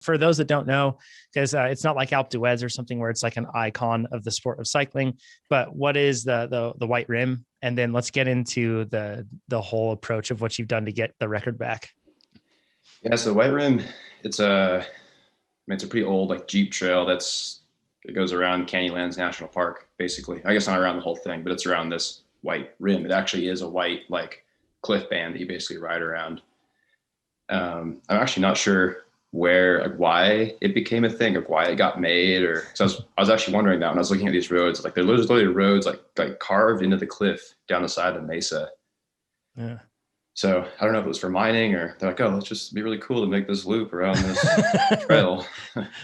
for those that don't know, because it's not like Alpe d'Huez or something where it's like an icon of the sport of cycling, but what is the white rim? And then let's get into the whole approach of what you've done to get the record back. Yeah, so the white rim, it's a pretty old like Jeep trail it goes around Canyonlands National Park, basically. I guess not around the whole thing, but it's around this white rim. It actually is a white like cliff band that you basically ride around. I'm actually not sure why it became a thing, or why it got made, or because I was actually wondering that when I was looking at these roads. Like, there's literally roads like carved into the cliff down the side of the mesa. Yeah. So I don't know if it was for mining, or they're like, oh, let's just be really cool to make this loop around this trail.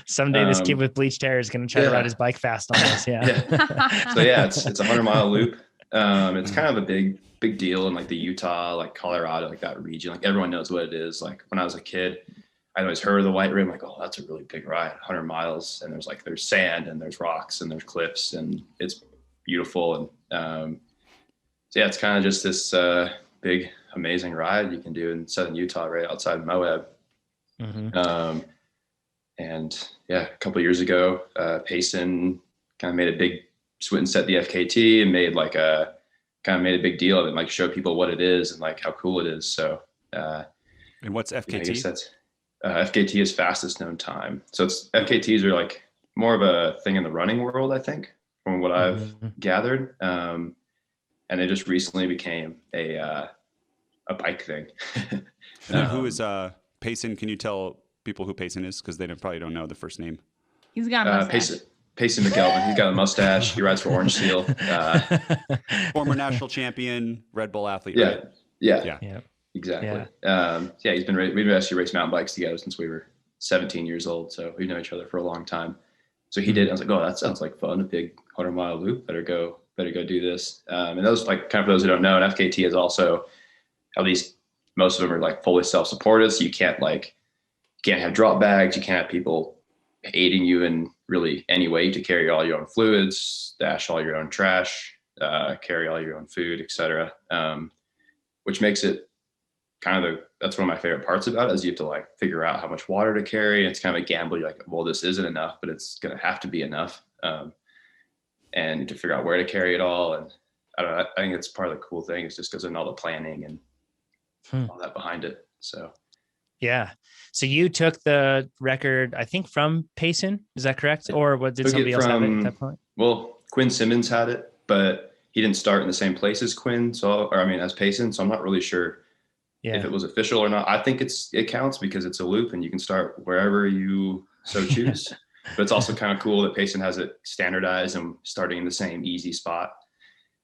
Someday this kid with bleached hair is going to try to ride his bike fast on this. Yeah. So yeah, it's a 100-mile loop. It's kind of a big deal in like the Utah, like Colorado, like that region. Like everyone knows what it is. Like when I was a kid, I'd always heard of the white rim, like, oh, that's a really big ride, 100 miles. And there's sand and there's rocks and there's cliffs and it's beautiful. And so yeah, it's kind of just this big, amazing ride you can do in southern Utah, right outside Moab. Mm-hmm. And yeah, a couple of years ago, Payson kind of made a big went and set the FKT and made a big deal of it, like show people what it is and like how cool it is. So and what's FKT? FKT is fastest known time. So FKTs are like more of a thing in the running world, I think, from what I've gathered. And it just recently became a bike thing. Who is Payson? Can you tell people who Payson is? Because they probably don't know the first name. He's got a mustache. Payson McKelvin. He's got a mustache. He rides for Orange Seal. Former national champion, Red Bull athlete. Yeah. Right? Yeah. Exactly. Yeah. We've actually raced mountain bikes together since we were 17 years old. So we've known each other for a long time. So he did. I was like, oh, that sounds like fun. A big 100-mile loop. Better go do this. And those, like, kind of for those who don't know, an FKT is also, at least most of them are like fully self-supported. So you can't have drop bags. You can't have people aiding you in really any way to carry all your own fluids, dash all your own trash, carry all your own food, etc. Which makes it that's one of my favorite parts about it, is you have to like figure out how much water to carry. It's kind of a gamble. You're like, well, this isn't enough, but it's going to have to be enough. And to figure out where to carry it all. And I don't know, I think it's part of the cool thing, is just because of all the planning and all that behind it. So. Yeah. So you took the record, I think, from Payson. Is that correct? Or what, did somebody else have it at that point? Well, Quinn Simmons had it, but he didn't start in the same place as Quinn. As Payson. So I'm not really sure if it was official or not. I think it counts because it's a loop and you can start wherever you so choose. But it's also kind of cool that Payson has it standardized and starting in the same easy spot.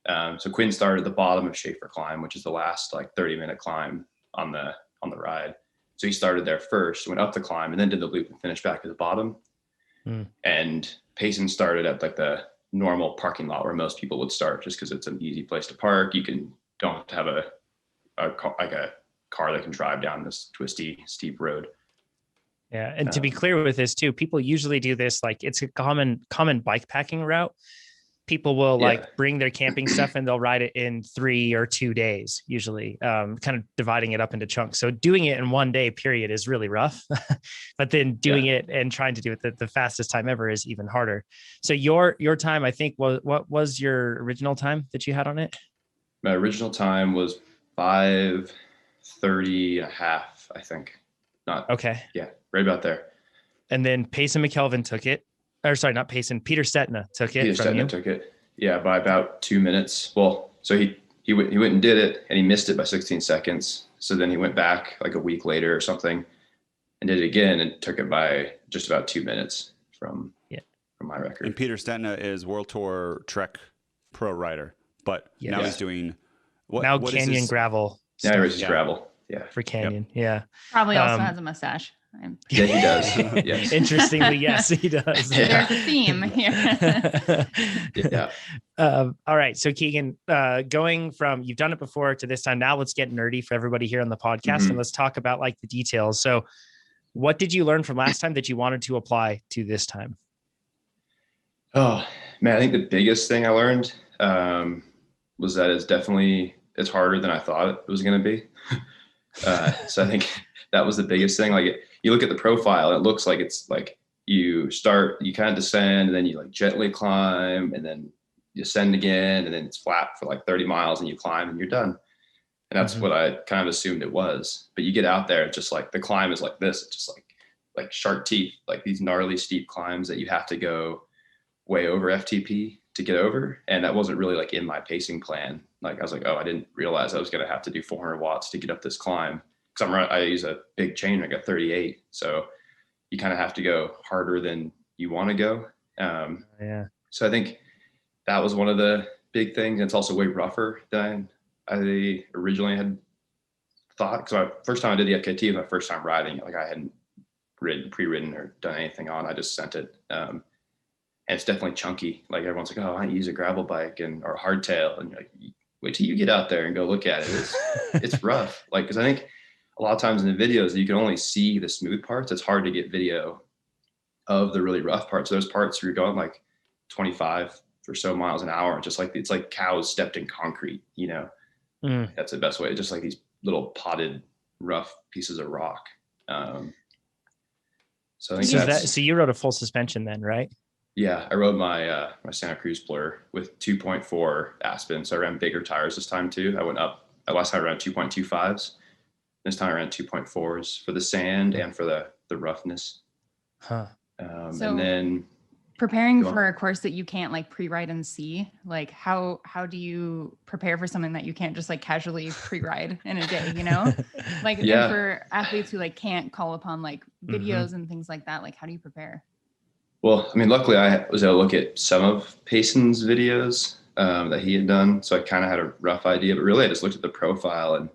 So Quinn started at the bottom of Schaefer Climb, which is the last like 30-minute climb on the ride. So he started there first, went up the climb, and then did the loop and finished back at the bottom. And Payson started at like the normal parking lot where most people would start, just because it's an easy place to park. You don't have to have a car that can drive down this twisty, steep road. Yeah. And to be clear with this too, people usually do this, like it's a common bike packing route. People will like bring their camping stuff and they'll ride it in 3 or 2 days, usually, kind of dividing it up into chunks. So doing it in 1 day period is really rough, but then doing it and trying to do it the fastest time ever is even harder. So your time, I think, what was your original time that you had on it? My original time was 5:30 and a half, I think. Yeah, right about there. And then Payson McKelvin took it. Or sorry, not Payson. Peter Stetna took it. Peter Stetna took it. Yeah, by about 2 minutes. Well, so he went and did it, and he missed it by 16 seconds. So then he went back like a week later or something, and did it again, and took it by just about 2 minutes from my record. And Peter Stetna is World Tour Trek pro rider, but now he's doing what Canyon gravel. Now he races gravel. Yeah, for Canyon. Yeah, probably also has a mustache. Yeah, he does. Yes. Interestingly, yes, he does. There's a theme here. All right. So Keegan, going from you've done it before to this time, now let's get nerdy for everybody here on the podcast and let's talk about like the details. So what did you learn from last time that you wanted to apply to this time? Oh man, I think the biggest thing I learned was that it's harder than I thought it was going to be. So I think that was the biggest thing. Like you look at the profile, it looks like it's like you kind of descend, and then you like gently climb, and then you ascend again, and then it's flat for like 30 miles, and you climb, and you're done. And that's what I kind of assumed it was. But you get out there, it's just like the climb is like this. It's just like shark teeth, like these gnarly steep climbs that you have to go way over FTP to get over. And that wasn't really like in my pacing plan. Like I was like, oh, I didn't realize I was going to have to do 400 watts to get up this climb. Cause I use a big chain, I got 38. So you kind of have to go harder than you want to go. So I think that was one of the big things. It's also way rougher than I originally had thought. Cause first time I did the FKT was my first time riding it. Like I hadn't pre-ridden or done anything on, I just sent it. And it's definitely chunky. Like everyone's like, oh, I use a gravel bike or hardtail. And you're like, wait till you get out there and go look at it. It's rough. Like, cause I think a lot of times in the videos, you can only see the smooth parts. It's hard to get video of the really rough parts. Those parts where you're going like 25 or so miles an hour, just like, it's like cows stepped in concrete, you know? That's the best way. Just like these little potted rough pieces of rock. So I think so you rode a full suspension then, right? Yeah, I rode my Santa Cruz Blur with 2.4 Aspen. So I ran bigger tires this time too. I went up. Last time I ran 2.25s. This time I ran 2.4s for the sand and for the roughness. So and then preparing for a course that you can't like pre-ride and see, like how do you prepare for something that you can't just like casually pre-ride in a day, you know? Like and for athletes who like can't call upon like videos and things like that, like how do you prepare? Well, I mean, luckily I was able to look at some of Payson's videos that he had done. So I kind of had a rough idea, but really I just looked at the profile and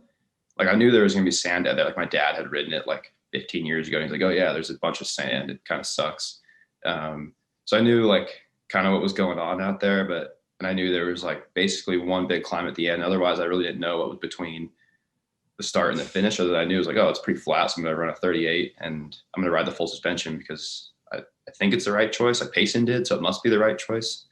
like, I knew there was going to be sand out there. Like my dad had ridden it like 15 years ago. And he's like, oh yeah, there's a bunch of sand. It kind of sucks. So I knew like kind of what was going on out there, and I knew there was like basically one big climb at the end. Otherwise I really didn't know what was between the start and the finish. Other than I knew it was like, oh, it's pretty flat. So I'm going to run a 38 and I'm going to ride the full suspension because I think it's the right choice. Like Payson did. So it must be the right choice.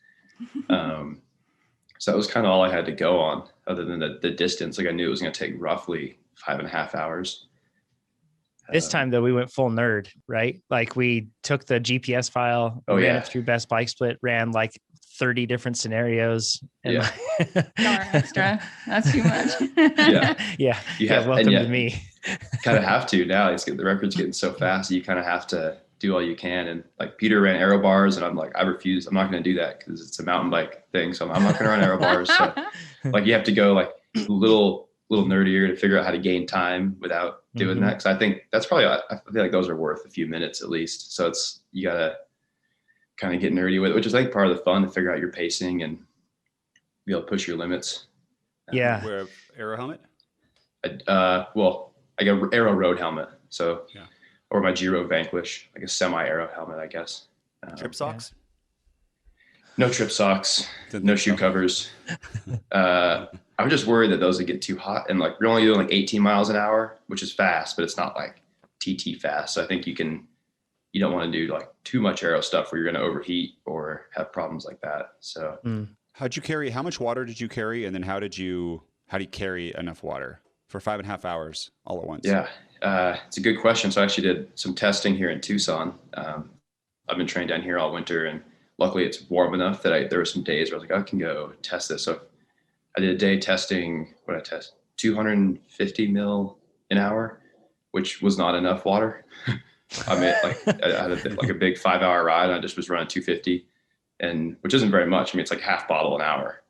So that was kind of all I had to go on other than the distance. Like I knew it was going to take roughly 5.5 hours. This time though, we went full nerd, right? Like we took the GPS file, ran it through Best Bike Split, ran like 30 different scenarios. And extra. That's too much. Welcome to me. Kind of have to now. The record's getting so fast. You kind of have to do all you can. And like Peter ran aero bars, and I'm like, I refuse. I'm not going to do that because it's a mountain bike thing. So I'm not going to run aero bars. So like you have to go like a little nerdier to figure out how to gain time without doing that. Cause I think that's probably, I feel like those are worth a few minutes at least. So you gotta kind of get nerdy with it, which is like part of the fun to figure out your pacing and be able to push your limits. Wear an aero helmet? Well, I got TrainerRoad helmet. So, or my Giro Vanquish, like a semi-aero helmet, I guess. Trip socks? No trip socks, no shoe covers. I was just worried that those would get too hot, and like you're only doing like 18 miles an hour, which is fast, but it's not like TT fast. So I think you don't want to do like too much aero stuff where you're going to overheat or have problems like that. So how much water did you carry? And then how do you carry enough water for 5.5 hours all at once? Yeah. It's a good question. So I actually did some testing here in Tucson. I've been trained down here all winter, and luckily it's warm enough that there were some days where I was like, I can go test this. So I did a day testing, 250 mil an hour, which was not enough water. I mean, like I had a big 5-hour ride, and I just was running 250, which isn't very much. I mean, it's like half bottle an hour.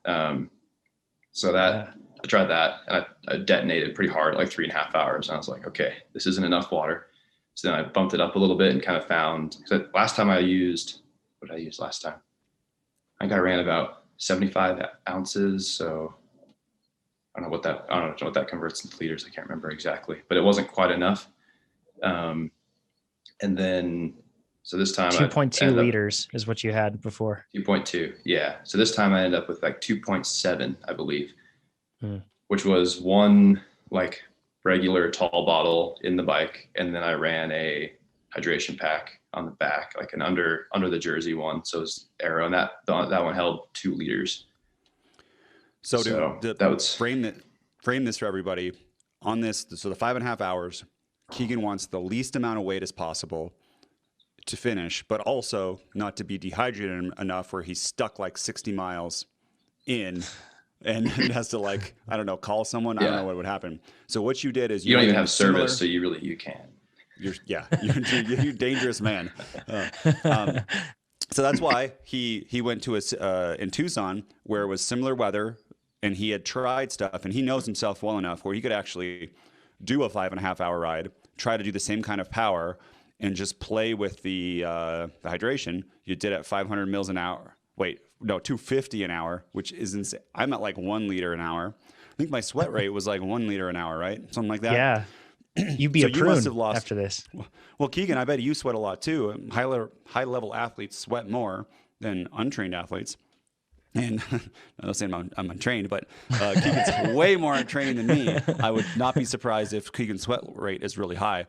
So I tried that, and I detonated pretty hard, like 3.5 hours. And I was like, okay, this isn't enough water. So then I bumped it up a little bit and kind of found, last time I used, what did I use last time? I think I ran about 75 ounces. So I don't know what that converts into liters. I can't remember exactly, but it wasn't quite enough. And then, so this time 2.2 liters is what you had before. 2.2. Yeah. So this time I ended up with like 2.7, I believe, which was one like regular tall bottle in the bike. And then I ran a hydration pack on the back, like an under the jersey one. So it was aero, and that one held 2 liters. So that would frame this for everybody on this. So the 5.5 hours, Keegan wants the least amount of weight as possible to finish, but also not to be dehydrated enough where he's stuck like 60 miles in and has to like, I don't know, call someone. I don't know what would happen. So what you did is you don't even have service. So you can. You're a dangerous man. So that's why he went to in Tucson where it was similar weather and he had tried stuff and he knows himself well enough where he could actually do a 5.5 hour ride, try to do the same kind of power and just play with the hydration. You did at 500 mils an hour. Wait, no, 250 an hour, which is insane. I'm at like 1 liter an hour. I think my sweat rate was like 1 liter an hour, right? Something like that. Yeah. You'd be so a prune you must have lost after this. Well, Keegan, I bet you sweat a lot too. High level athletes sweat more than untrained athletes. And I'm not saying I'm untrained, but Keegan's way more untrained than me. I would not be surprised if Keegan's sweat rate is really high.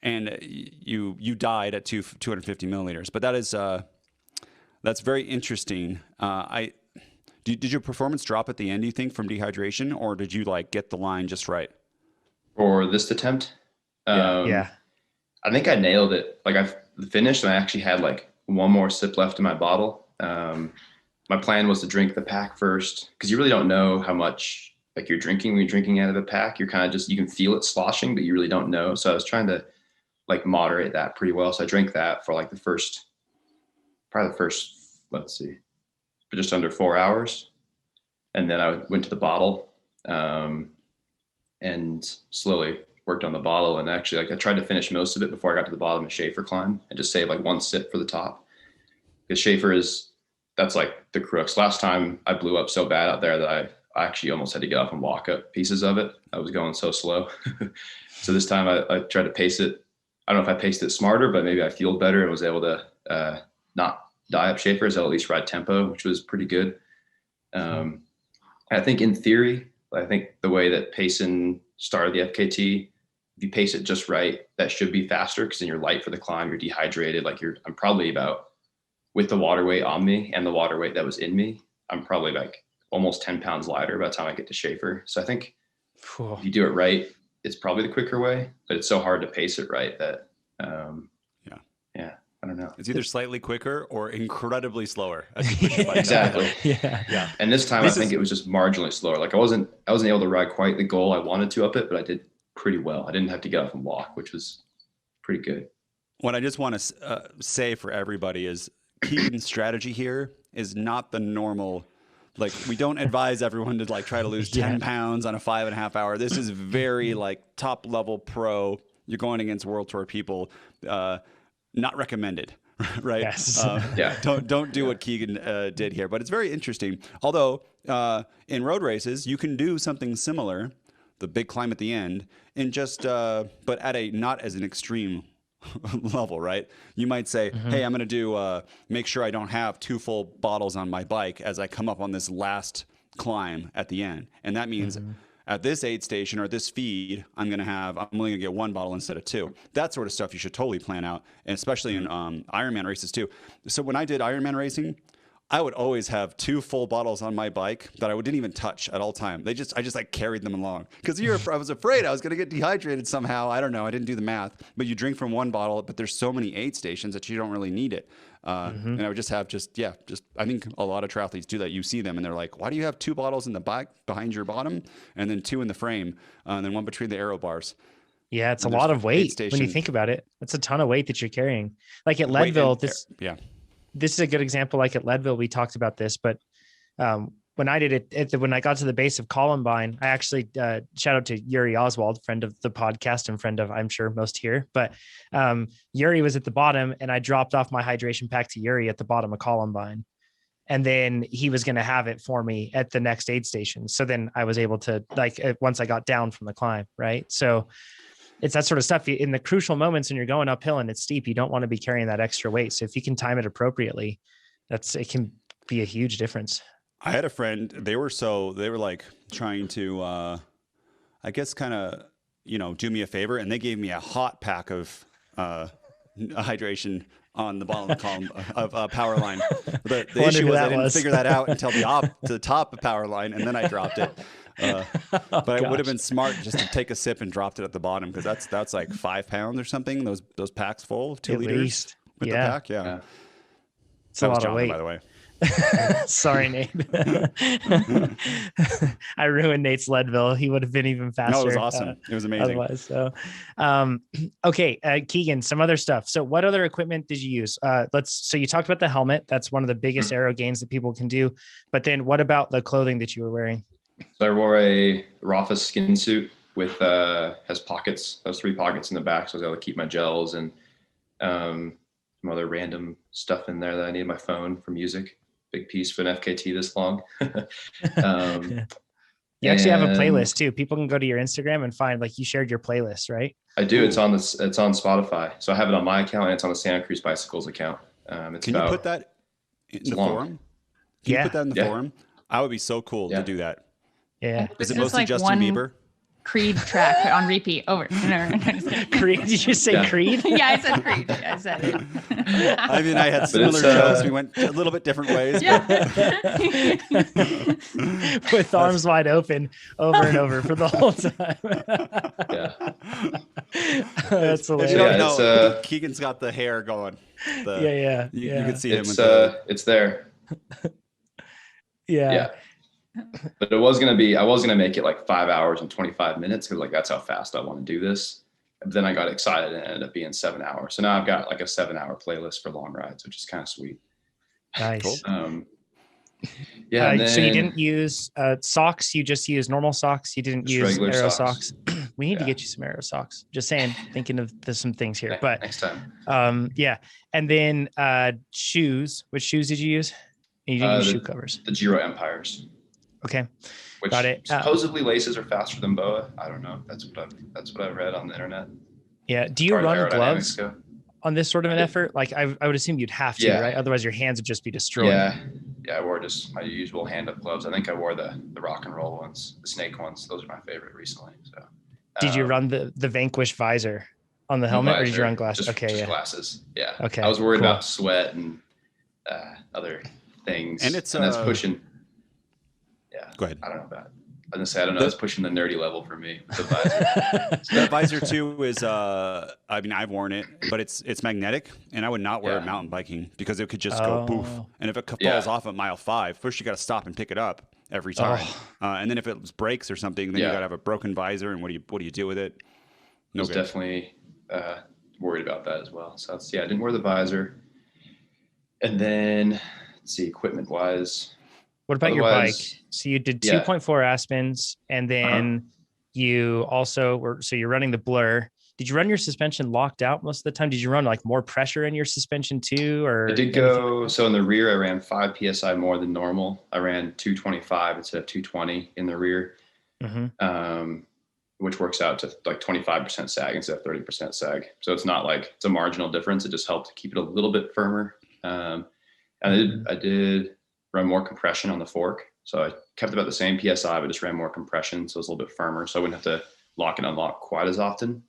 And you died at 250 milliliters. But that's very interesting. Did your performance drop at the end, do you think, from dehydration, or did you like get the line just right? For this attempt? Yeah. I think I nailed it. Like I finished and I actually had like one more sip left in my bottle. My plan was to drink the pack first because you really don't know how much like you're drinking when you're drinking out of the pack. You're kind of just, you can feel it sloshing, but you really don't know. So I was trying to like moderate that pretty well. So I drank that for like probably the first, let's see, for just under 4 hours. And then I went to the bottle and slowly worked on the bottle. And actually like I tried to finish most of it before I got to the bottom of Schaefer climb and just save like one sip for the top. Because Schaefer that's like the crux. Last time I blew up so bad out there that I actually almost had to get up and walk up pieces of it. I was going so slow. So this time I tried to pace it. I don't know if I paced it smarter, but maybe I fueled better and was able to not die up Schaefer's, at least ride tempo, which was pretty good. I think in theory, I think the way that Payson started the FKT, if you pace it just right, that should be faster because then you're light for the climb, you're dehydrated. Like I'm probably about, with the water weight on me and the water weight that was in me, I'm probably like almost 10 pounds lighter by the time I get to Schaefer. So I think if you do it right, it's probably the quicker way, but it's so hard to pace it right that, I don't know. It's either slightly quicker or incredibly slower. Exactly. Yeah. And this time I think it was just marginally slower. Like I wasn't able to ride quite the goal I wanted to up it, but I did pretty well. I didn't have to get up and walk, which was pretty good. What I just want to say for everybody is Keegan's strategy here is not the normal. Like we don't advise everyone to like try to lose 10 pounds on a 5.5 hour. This is very like top level pro. You're going against World Tour people. Not recommended, right? Yes. Don't do what Keegan did here, but it's very interesting. Although in road races, you can do something similar, the big climb at the end, and just but at a not as an extreme level, right? You might say, hey, I'm going to do make sure I don't have 2 full bottles on my bike as I come up on this last climb at the end, and that means. At this aid station or this feed, I'm only going to get 1 bottle instead of 2. That sort of stuff you should totally plan out, and especially in Ironman races too. So when I did Ironman racing, I would always have 2 full bottles on my bike that I didn't even touch at all time. I just like carried them along because I was afraid I was going to get dehydrated somehow. I don't know. I didn't do the math, but you drink from 1 bottle, but there's so many aid stations that you don't really need it. And I would just have I think a lot of triathletes do that. You see them and they're like, why do you have 2 bottles in the back behind your bottom and then 2 in the frame and then 1 between the aero bars? Yeah, it's a lot of weight when you think about it. That's a ton of weight that you're carrying. Like at Leadville, this is a good example. Like at Leadville, we talked about this, but when I did it, when I got to the base of Columbine, I actually shout out to Yuri Oswald, friend of the podcast and friend of, I'm sure, most here. But Yuri was at the bottom and I dropped off my hydration pack to Yuri at the bottom of Columbine. And then he was going to have it for me at the next aid station. So then I was able to, like, once I got down from the climb, right? So it's that sort of stuff in the crucial moments when you're going uphill and it's steep, you don't want to be carrying that extra weight. So if you can time it appropriately, it can be a huge difference. I had a friend, they were like trying to, I guess kind of, do me a favor. And they gave me a hot pack of hydration on the bottom of the column of Powerline. The issue was I didn't figure that out until the top of Powerline. And then I dropped it. But it would have been smart just to take a sip and dropped it at the bottom, because that's like 5 pounds or something. Those packs full of 2 At liters least. with the pack. Yeah. It's a lot of weight. By the way. Sorry, Nate. I ruined Nate's Leadville. He would have been even faster. No, it was awesome. It was amazing. Otherwise, so, okay, Keegan, some other stuff. So what other equipment did you use? So you talked about the helmet. That's one of the biggest aero gains that people can do. But then what about the clothing that you were wearing? So I wore a Rafa skin suit with, has pockets. Those 3 pockets in the back. So I was able to keep my gels and some other random stuff in there that I needed, my phone for music. Big piece for an FKT this long. You actually have a playlist too. People can go to your Instagram and find, like, you shared your playlist, right? I do. It's on Spotify. So I have it on my account and it's on the Santa Cruz Bicycles account. Can you put that in the forum? Can you put that in the forum? I would be so cool to do that. Yeah. Is it mostly like Justin Bieber? Creed track on repeat over. No, Creed? Did you say Creed? Yeah, I said Creed. I said it. I mean, I had similar shows. We went a little bit different ways. Yeah. With arms wide open over and over for the whole time. That's hilarious. Keegan's got the hair going. You can see him. It's there. Yeah. But I was going to make it like 5 hours and 25 minutes. Cause like, that's how fast I want to do this. But then I got excited and it ended up being 7 hours. So now I've got like a 7-hour playlist for long rides, which is kind of sweet. Nice. Cool. So you didn't use socks. You just used normal socks. You didn't use aero socks. We need to get you some aero socks. Just saying, thinking of some things here, but next time. And then shoes. Which shoes did you use? You didn't use shoe covers. The Giro Empires. Okay. Which got it. Supposedly laces are faster than BOA. I don't know. That's what I read on the internet. Yeah. Do you run gloves on this sort of an effort? Like I would assume you'd have to, right? Otherwise your hands would just be destroyed. Yeah. I wore just my usual hand-up gloves. I think I wore the rock and roll ones, the snake ones. Those are my favorite recently. So. Did you run the Vanquish visor on the helmet, or did you run glasses? Just glasses. Yeah. Okay. I was worried about sweat and other things, and that's pushing. Yeah. Go ahead. I don't know about it. I was gonna say, I don't know. It's pushing the nerdy level for me. The visor. The visor too is, I mean, I've worn it, but it's magnetic, and I would not wear it mountain biking because it could just go poof. And if it falls off at mile 5, first you got to stop and pick it up every time. And then if it breaks or something, then you got to have a broken visor. And what do you do with it? I was definitely worried about that as well. So I didn't wear the visor. And then let's see, equipment wise. What about your bike? So you did 2.4 Aspens, and then you also you're running the Blur. Did you run your suspension locked out most of the time? Did you run like more pressure in your suspension too? Or I did go, so in the rear, I ran 5 PSI more than normal. I ran 225 instead of 220 in the rear, which works out to like 25% sag instead of 30% sag. So it's not like it's a marginal difference. It just helped keep it a little bit firmer. And I did run more compression on the fork. So I kept about the same PSI, but just ran more compression. So it was a little bit firmer. So I wouldn't have to lock and unlock quite as often.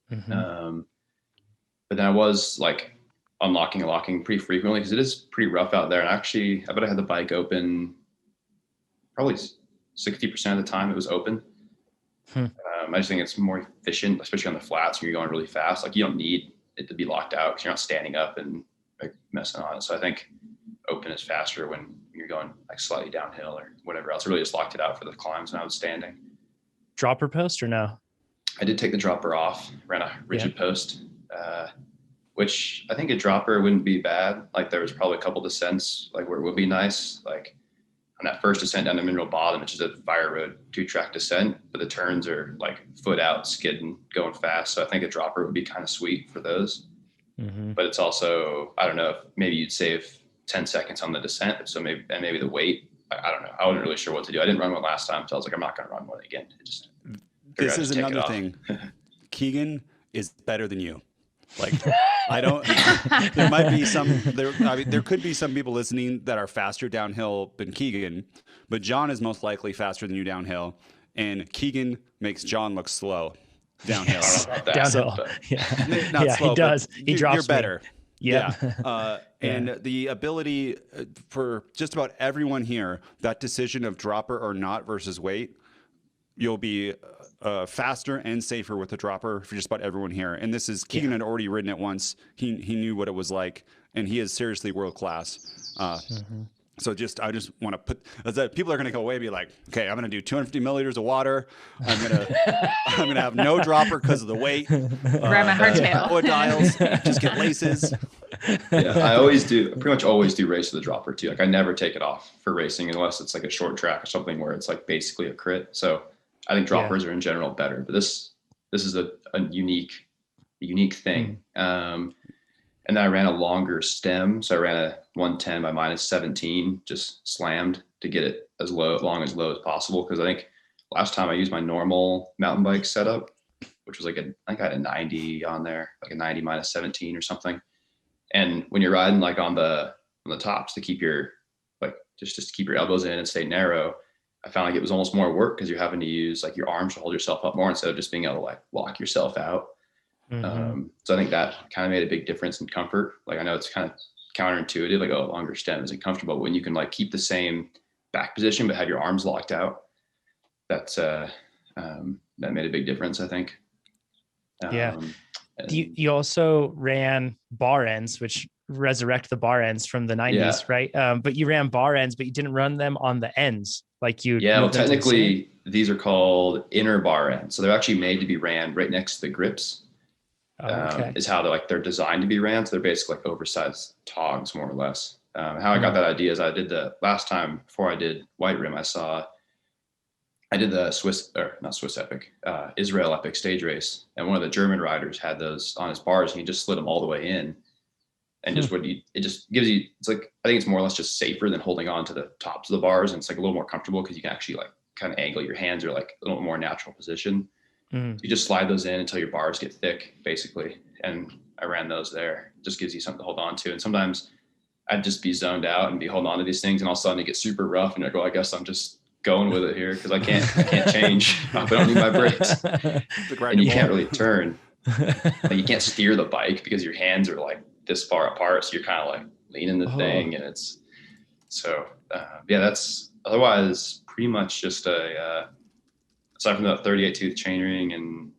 But then I was like unlocking and locking pretty frequently because it is pretty rough out there. And actually, I bet I had the bike open probably 60% of the time it was open. I just think it's more efficient, especially on the flats when you're going really fast. Like you don't need it to be locked out because you're not standing up and like messing on it. So I think open is faster when you're going like slightly downhill or whatever else. I really just locked it out for the climbs when I was standing. Dropper post or no? I did take the dropper off, ran a rigid post, which I think a dropper wouldn't be bad. Like there was probably a couple descents like where it would be nice. Like on that first descent down to Mineral Bottom, which is a fire road 2-track descent, but the turns are like foot out, skidding, going fast. So I think a dropper would be kind of sweet for those. But it's also, I don't know, if maybe you'd save 10 seconds on the descent. So maybe the weight, I don't know. I wasn't really sure what to do. I didn't run one last time. So I was like, I'm not going to run one again. This is another thing. Keegan is better than you. Like, there might be there could be some people listening that are faster downhill than Keegan, but John is most likely faster than you downhill. And Keegan makes John look slow downhill. Downhill. Not slow, he does. He drops. You're better. Yeah. And the ability for just about everyone here, that decision of dropper or not versus weight, you'll be faster and safer with the dropper for just about everyone here. And this is Keegan had already ridden it once. He knew what it was like, and he is seriously world class. So I just want to put that people are going to go away and be like, okay, I'm going to do 250 milliliters of water. I'm going to have no dropper because of the weight. Grab my hardtail. Dials, just get laces. Yeah, I pretty much always do race with the dropper too. Like I never take it off for racing unless it's like a short track or something where it's like basically a crit. So I think droppers are in general better, but this is a unique thing. And then I ran a longer stem. So I ran a 110 by -17, just slammed to get it as low as possible. Cause I think last time I used my normal mountain bike setup, which was like I think I had a 90 on there, like a 90 -17 or something. And when you're riding like on the tops to keep your, like, just to keep your elbows in and stay narrow, I found like it was almost more work because you're having to use like your arms to hold yourself up more instead of just being able to like lock yourself out. So I think that kind of made a big difference in comfort. Like I know it's kind of counterintuitive, like, oh, longer stem isn't comfortable. But when you can like keep the same back position but have your arms locked out, that made a big difference, I think. You also ran bar ends, which resurrect the bar ends from the 90s, right? But you ran bar ends, but you didn't run them on the ends. Like you. Yeah, well, technically these are called inner bar ends. So they're actually made to be ran right next to the grips. Is how they're designed to be ran. So they're basically like oversized togs, more or less. How I got that idea is I did the last time before I did White Rim, I did the Israel Epic stage race. And one of the German riders had those on his bars and he just slid them all the way in. And it just gives you, it's like, I think it's more or less just safer than holding on to the tops of the bars. And it's like a little more comfortable because you can actually like kind of angle your hands or like a little more natural position. You just slide those in until your bars get thick, basically. And I ran those there. It just gives you something to hold on to. And sometimes I'd just be zoned out and be holding on to these things. And all of a sudden it gets super rough. And I go, I guess I'm just going with it here because I can't change. I don't need my brakes. And you can't really turn. Like, you can't steer the bike because your hands are like this far apart. So you're kind of like leaning the thing. And it's so, that's otherwise pretty much just aside from the 38 tooth chainring and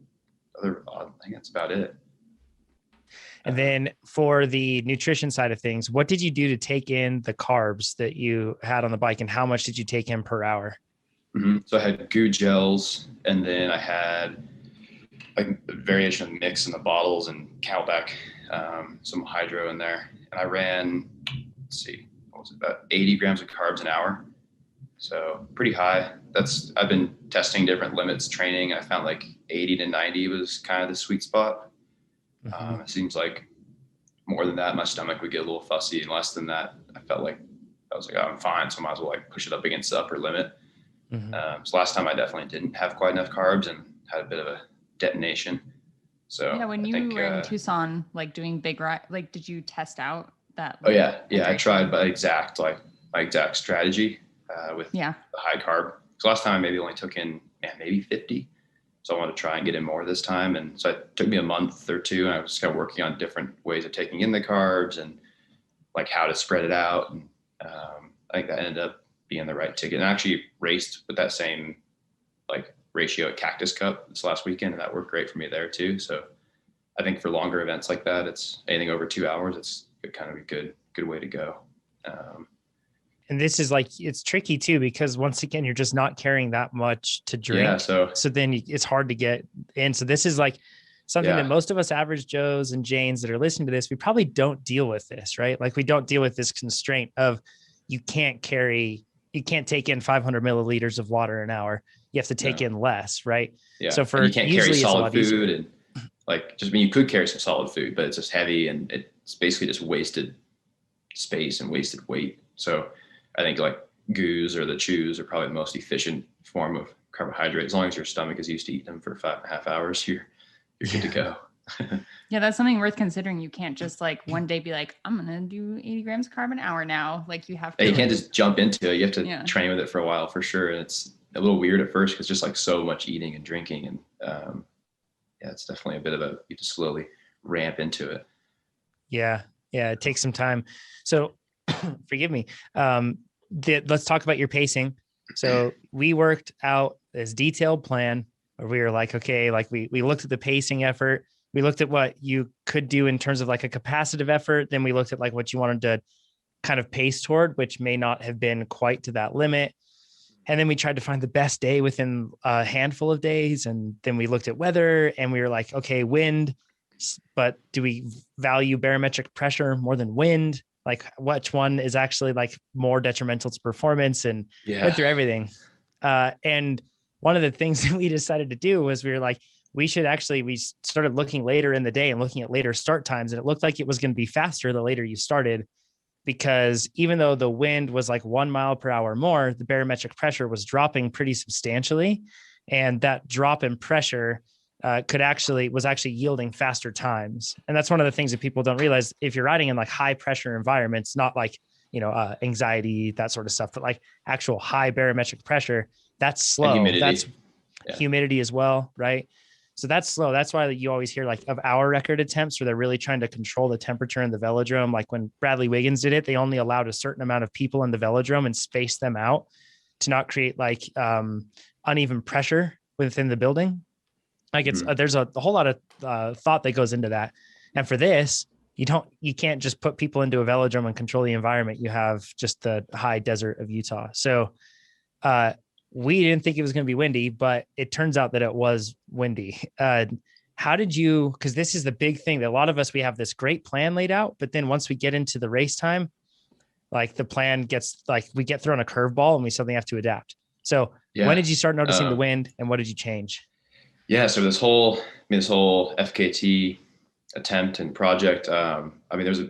other, I think that's about it. And then for the nutrition side of things, what did you do to take in the carbs that you had on the bike and how much did you take in per hour? So I had goo gels and then I had like a variation of mix in the bottles and Camelback, some hydro in there. And I ran, about 80 grams of carbs an hour. So pretty high. I've been testing different limits training. I found like 80 to 90 was kind of the sweet spot. It seems like more than that, my stomach would get a little fussy, and less than that, I felt like I was like, oh, I'm fine. So I might as well like push it up against the upper limit. So last time I definitely didn't have quite enough carbs and had a bit of a detonation. So yeah, when you were in Tucson, like doing big ride, like did you test out that? Like, I tried my exact strategy with the high carb. So last time I maybe only took in maybe 50. So I wanted to try and get in more this time. And so it took me a month or two and I was kind of working on different ways of taking in the carbs and like how to spread it out. And I think that ended up being the right ticket. And I actually raced with that same like ratio at Cactus Cup this last weekend. And that worked great for me there too. So I think for longer events like that, it's anything over 2 hours. It's kind of a good way to go. And this is like, it's tricky too, because once again, you're just not carrying that much to drink. Yeah, so then it's hard to get in. So this is like something that most of us average Joes and Janes that are listening to this, we probably don't deal with this, right? Like we don't deal with this constraint of you can't take in 500 milliliters of water an hour. You have to take in less, right? Yeah. So you can't carry solid food and like, you could carry some solid food, but it's just heavy and it's basically just wasted space and wasted weight. So I think like goos or the chews are probably the most efficient form of carbohydrate. As long as your stomach is used to eating them for 5.5 hours, you're good to go. Yeah, that's something worth considering. You can't just like one day be like, I'm going to do 80 grams carb an hour now. Like you have to. You can't just jump into it. You have to train with it for a while for sure. And it's a little weird at first because just like so much eating and drinking. And it's definitely a bit of you have to slowly ramp into it. Yeah. Yeah. It takes some time. So forgive me. Let's talk about your pacing. So we worked out this detailed plan where we were like, okay, like we looked at the pacing effort. We looked at what you could do in terms of like a capacitive effort. Then we looked at like what you wanted to kind of pace toward, which may not have been quite to that limit. And then we tried to find the best day within a handful of days. And then we looked at weather and we were like, okay, wind, but do we value barometric pressure more than wind? Like which one is actually like more detrimental to performance, and went through everything. And one of the things that we decided to do was we were like, we started looking later in the day and looking at later start times. And it looked like it was going to be faster the later you started, because even though the wind was like 1 mile per hour more, the barometric pressure was dropping pretty substantially. And that drop in pressure was actually yielding faster times. And that's one of the things that people don't realize. If you're riding in like high pressure environments, not like, anxiety, that sort of stuff, but like actual high barometric pressure, that's slow. Humidity. That's humidity as well. Right. So that's slow. That's why you always hear like of hour record attempts where they're really trying to control the temperature in the velodrome. Like when Bradley Wiggins did it, they only allowed a certain amount of people in the velodrome and spaced them out to not create like uneven pressure within the building. Like there's a whole lot of thought that goes into that. And for this, you can't just put people into a velodrome and control the environment. You have just the high desert of Utah. So we didn't think it was going to be windy, but it turns out that it was windy. How did you, because this is the big thing that a lot of us, we have this great plan laid out, but then once we get into the race time, like the plan gets like, we get thrown a curveball and we suddenly have to adapt. So when did you start noticing the wind, and what did you change? Yeah. So this whole FKT attempt and project, there's a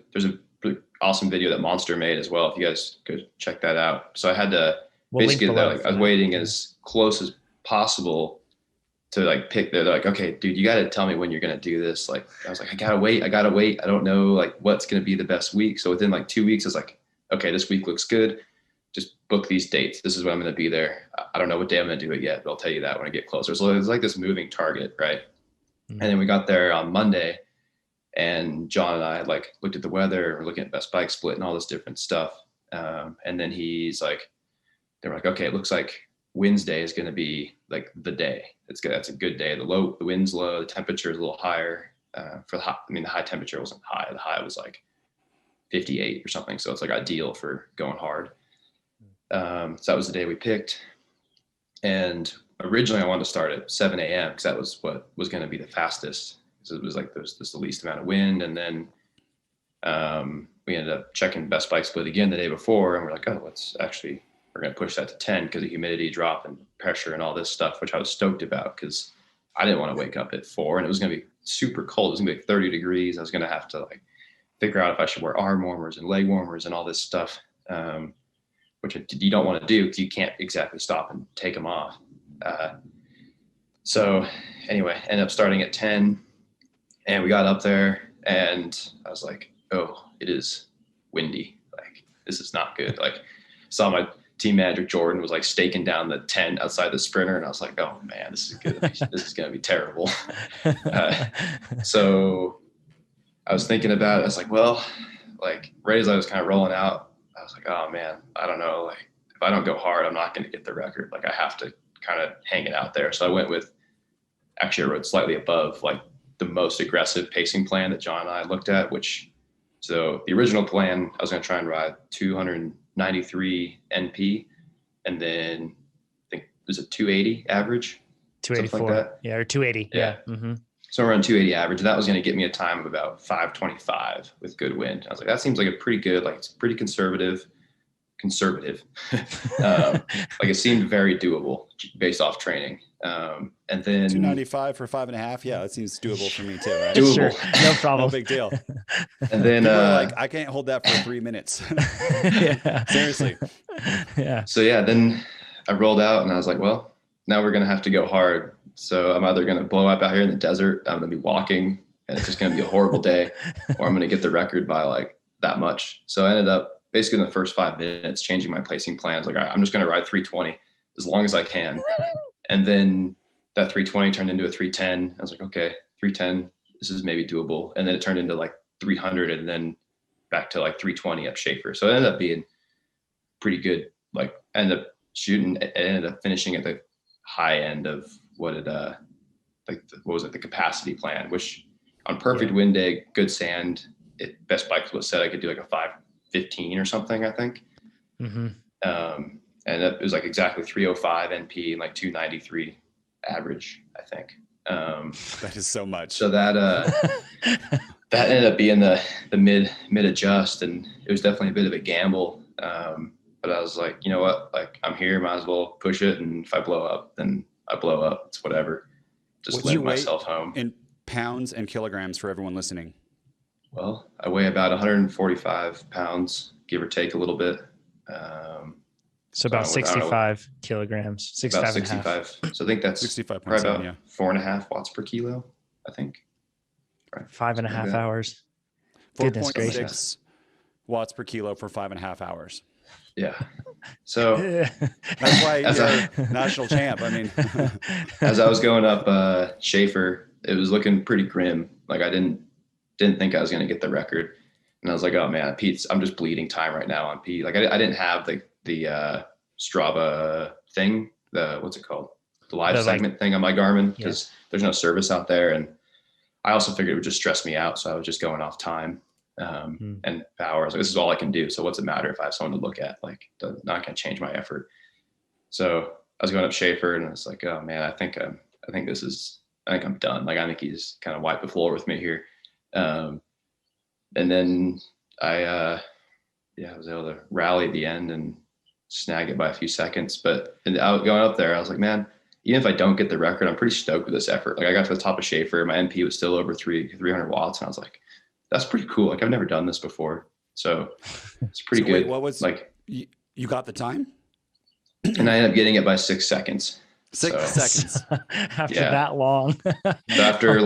pretty awesome video that Monster made as well, if you guys could check that out. So I had to, basically, I was waiting as close as possible to like pick. They're like, okay, dude, you got to tell me when you're going to do this. Like, I was like, I got to wait. I don't know like what's going to be the best week. So within like 2 weeks, I was like, okay, this week looks good. Just book these dates. This is when I'm going to be there. I don't know what day I'm going to do it yet, but I'll tell you that when I get closer. So it's like this moving target. Right. Mm-hmm. And then we got there on Monday, and John and I had like looked at the weather. We're looking at best bike split and all this different stuff. And then he's like, they were like, okay, it looks like Wednesday is going to be like the day. It's good. That's a good day. The wind's low. The temperature is a little higher. The high temperature wasn't high. The high was like 58 or something. So it's like ideal for going hard. So that was the day we picked. And originally I wanted to start at 7 a.m. because that was what was going to be the fastest. So it was like there's the least amount of wind. And then we ended up checking best bike split again the day before. And we're like, oh, we're going to push that to 10 because of humidity drop and pressure and all this stuff, which I was stoked about because I didn't want to wake up at 4 and it was going to be super cold. It was going to be like 30 degrees. I was going to have to like figure out if I should wear arm warmers and leg warmers and all this stuff, which you don't want to do because you can't exactly stop and take them off. So anyway, ended up starting at 10 and we got up there and I was like, oh, it is windy. Like, this is not good. Like, saw my team manager Jordan was like staking down the tent outside the sprinter, and I was like, "Oh man, this is gonna be terrible." So I was thinking about it. I was like, "Well, like right as I was kind of rolling out, I was like, oh man, I don't know. Like if I don't go hard, I'm not going to get the record. Like I have to kind of hang it out there." So I went with, actually I rode slightly above like the most aggressive pacing plan that John and I looked at. So the original plan, I was going to try and ride 293 NP, and then I think it was a 280 average. 284. Like that. Yeah, or 280. Yeah. Mm-hmm. So around 280 average. And that was going to get me a time of about 525 with good wind. I was like, that seems like a pretty good, like it's pretty conservative. Like it seemed very doable based off training. And then 295 for 5.5. Yeah, that seems doable for me too. Right? Doable. Sure. No problem. No big deal. And then like, I can't hold that for 3 minutes. Yeah. Seriously. Yeah. So yeah, then I rolled out and I was like, well, now we're going to have to go hard. So I'm either going to blow up out here in the desert. I'm going to be walking and it's just going to be a horrible day, or I'm going to get the record by like that much. So I ended up basically in the first 5 minutes changing my placing plans. Like, all right, I'm just going to ride 320 as long as I can. And then that 320 turned into a 310. I was like, okay, 310, this is maybe doable. And then it turned into like 300 and then back to like 320 up Schaefer. So it ended up being pretty good. Like I ended up finishing at the high end of what it, the capacity plan, which on perfect wind day, good sand, best bike was said I could do like a 5:15 or something, I think. Mm-hmm. And it was like exactly 305 NP and like 293 average, I think. That is so much. So that that ended up being the mid adjust, and it was definitely a bit of a gamble. But I was like, you know what? Like, I'm here, might as well push it. And if I blow up, then I blow up. It's whatever. Just let myself home. In pounds and kilograms for everyone listening. Well, I weigh about 145 pounds, give or take a little bit. So about 65 kilograms, 65 about 65. So I think that's 65 probably about 4.5 watts per kilo, I think. Right. 5.5 hours. 4.6 watts per kilo for 5.5 hours. Yeah. So that's why you're national champ. I mean, as I was going up Schaefer, it was looking pretty grim. Like I didn't think I was going to get the record. And I was like, oh man, Pete's, I'm just bleeding time right now on Pete. Like I didn't have the Strava thing, what's it called? The live segment thing on my Garmin, because there's no service out there. And I also figured it would just stress me out. So I was just going off time and power. I was like, this is all I can do. So what's it matter if I have someone to look at? Like, not going to change my effort. So I was going up Schaefer and I was like, oh man, I think I'm done. Like, I think he's kind of wiped the floor with me here. And then I was able to rally at the end and snag it by a few seconds. But going up there, I was like, man, even if I don't get the record, I'm pretty stoked with this effort. Like I got to the top of Schaefer, my NP was still over 300 watts. And I was like, that's pretty cool. Like I've never done this before. So it's pretty good. Wait, what was like, you got the time? And I ended up getting it by 6 seconds. 6 seconds. After that long. So after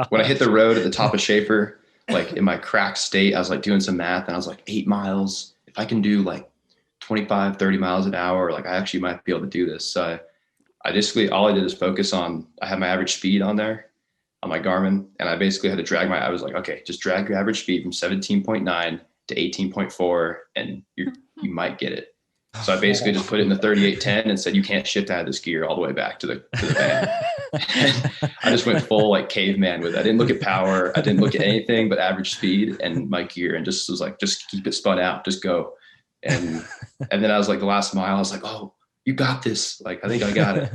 when I hit the road at the top of Schaefer, like in my cracked state, I was like doing some math and I was like 8 miles. If I can do like 25, 30 miles an hour, like I actually might be able to do this. So I basically, all I did is focus on, I had my average speed on there on my Garmin. And I basically had to I was like, okay, just drag your average speed from 17.9 to 18.4 and you might get it. So I basically just put it in the 3810 and said, you can't shift out of this gear all the way back to the van. I just went full like caveman with it. I didn't look at power. I didn't look at anything but average speed and my gear, and just was like, just keep it spun out, just go. And then I was like, the last mile, I was like, oh, you got this. Like, I think I got it.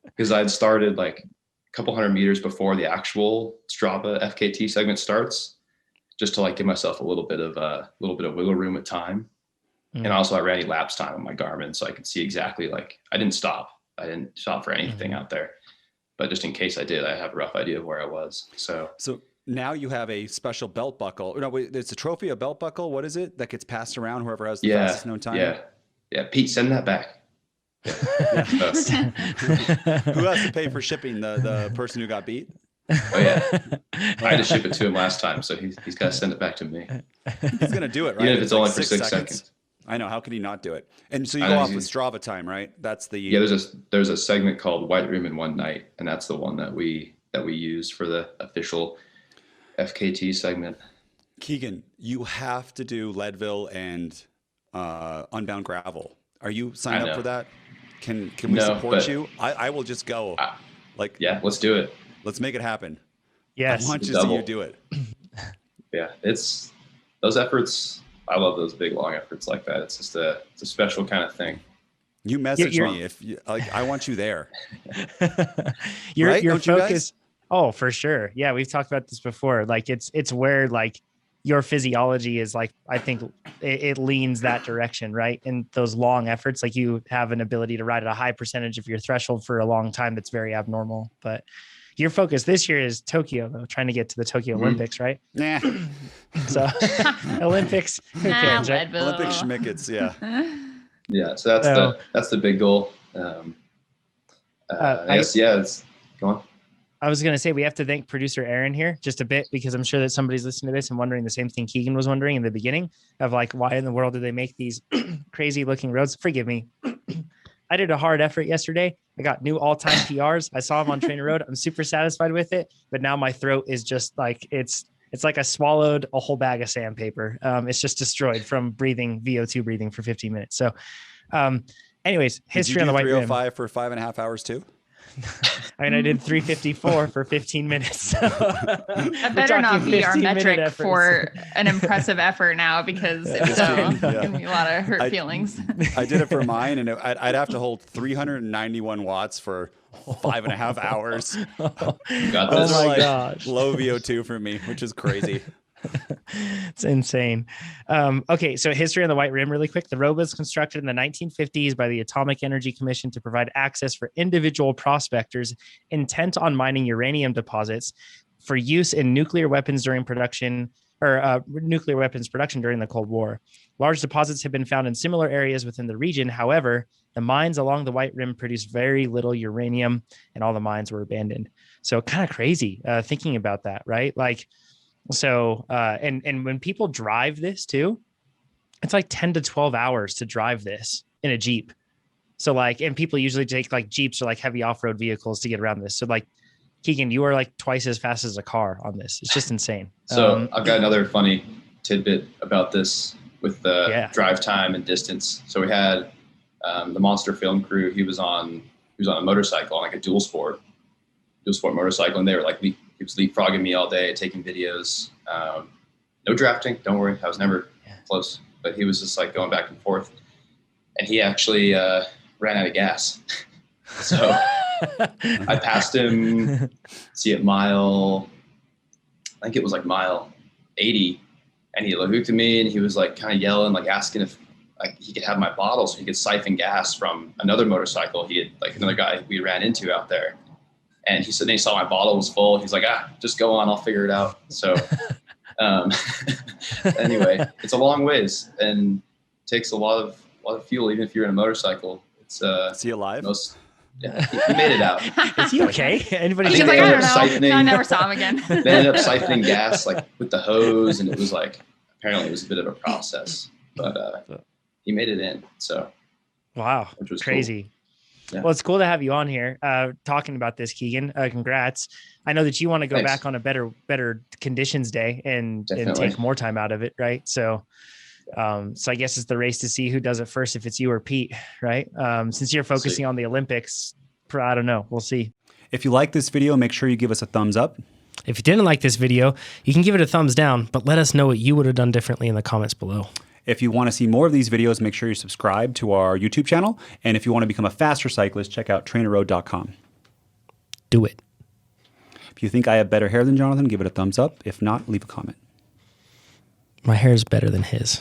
Because I'd started like a couple hundred meters before the actual Strava FKT segment starts, just to like give myself a little bit of wiggle room at time. And also I ran elapsed time on my Garmin, so I could see exactly, like, I didn't stop for anything out there, but just in case I did, I have a rough idea of where I was. So now you have a special belt buckle. No, it's a trophy, a belt buckle. What is it that gets passed around? Whoever has the fastest known time. Yeah. Pete, send that back. Who has to pay for shipping? The person who got beat? Oh yeah, I had to ship it to him last time, so he's got to send it back to me. He's gonna do it, right? Even if it's only for 6 seconds. I know. How could he not do it? And so you go off with Strava time, right? That's the There's a segment called White Room in One Night, and that's the one that we use for the official FKT segment. Keegan, you have to do Leadville and Unbound Gravel. Are you signed up for that? Can we support you? I will just go. Let's do it. Let's make it happen. Yes, I want to see you do it. Yeah, it's those efforts. I love those big long efforts like that. It's just it's a special kind of thing. You message me if you, like, I want you there. Your focus. Oh, for sure. Yeah, we've talked about this before. Like it's where like your physiology is like, I think it leans that direction, right? And those long efforts, like you have an ability to ride at a high percentage of your threshold for a long time. That's very abnormal. But your focus this year is Tokyo, though, trying to get to the Tokyo Olympics, right? Nah. So Olympics, who cares, right? Olympic schmickets, yeah. Yeah, so that's the big goal. I guess, go on. I was going to say, we have to thank producer Aaron here just a bit, because I'm sure that somebody's listening to this and wondering the same thing Keegan was wondering in the beginning of like, why in the world do they make these crazy looking roads? Forgive me. I did a hard effort yesterday. I got new all-time PRs. I saw them on TrainerRoad. I'm super satisfied with it, but now my throat is just like, it's like I swallowed a whole bag of sandpaper. It's just destroyed from VO2 breathing for 15 minutes. So anyways, history on the white rim. 305 for 5.5 hours too? I mean, I did 354 for 15 minutes. So that better not be our metric for an impressive effort now, because if so, it's going to be a lot of hurt feelings. I did it for mine, and I'd have to hold 391 watts for 5.5 hours. Got this. Oh my gosh. Low VO2 for me, which is crazy. It's insane. Okay, so history on the White Rim really quick. The road was constructed in the 1950s by the Atomic Energy Commission to provide access for individual prospectors intent on mining uranium deposits for use in nuclear weapons during production, or nuclear weapons production during the Cold War. Large deposits have been found in similar areas within the region. However, the mines along the White Rim produced very little uranium, and all the mines were abandoned. So kind of crazy thinking about that, right? Like, so, and when people drive this too, it's like 10 to 12 hours to drive this in a Jeep. So like, and people usually take like Jeeps or like heavy off-road vehicles to get around this. So like, Keegan, you are like twice as fast as a car on this. It's just insane. So I've got another funny tidbit about this with the drive time and distance. So we had the Monster film crew. He was on a motorcycle, on like a dual sport motorcycle, and they were like, he was leapfrogging me all day, taking videos. No drafting, don't worry. I was never close, but he was just like going back and forth. And he actually ran out of gas. So I passed him, at mile, I think it was like mile 80. And he looked at me and he was like kind of yelling, like asking if like he could have my bottle so he could siphon gas from another motorcycle. He had like another guy we ran into out there. And he said, he saw my bottle was full. He's like, just go on, I'll figure it out. So anyway, it's a long ways and takes a lot of fuel, even if you're in a motorcycle. It's is he alive? He made it out. Is he okay? Anybody? He's like, I don't know. I never saw him again. They ended up siphoning gas like with the hose, and it was like, apparently it was a bit of a process, but he made it in. So wow, which was crazy. Cool. Yeah. Well, it's cool to have you on here talking about this, Keegan. Congrats. I know that you want to go back on a better conditions day and take more time out of it, right? So I guess it's the race to see who does it first, if it's you or Pete, right? Since you're focusing on the Olympics, I don't know. We'll see. If you like this video, make sure you give us a thumbs up. If you didn't like this video, you can give it a thumbs down, but let us know what you would have done differently in the comments below. If you want to see more of these videos, make sure you subscribe to our YouTube channel. And if you want to become a faster cyclist, check out TrainerRoad.com. Do it. If you think I have better hair than Jonathan, give it a thumbs up. If not, leave a comment. My hair is better than his.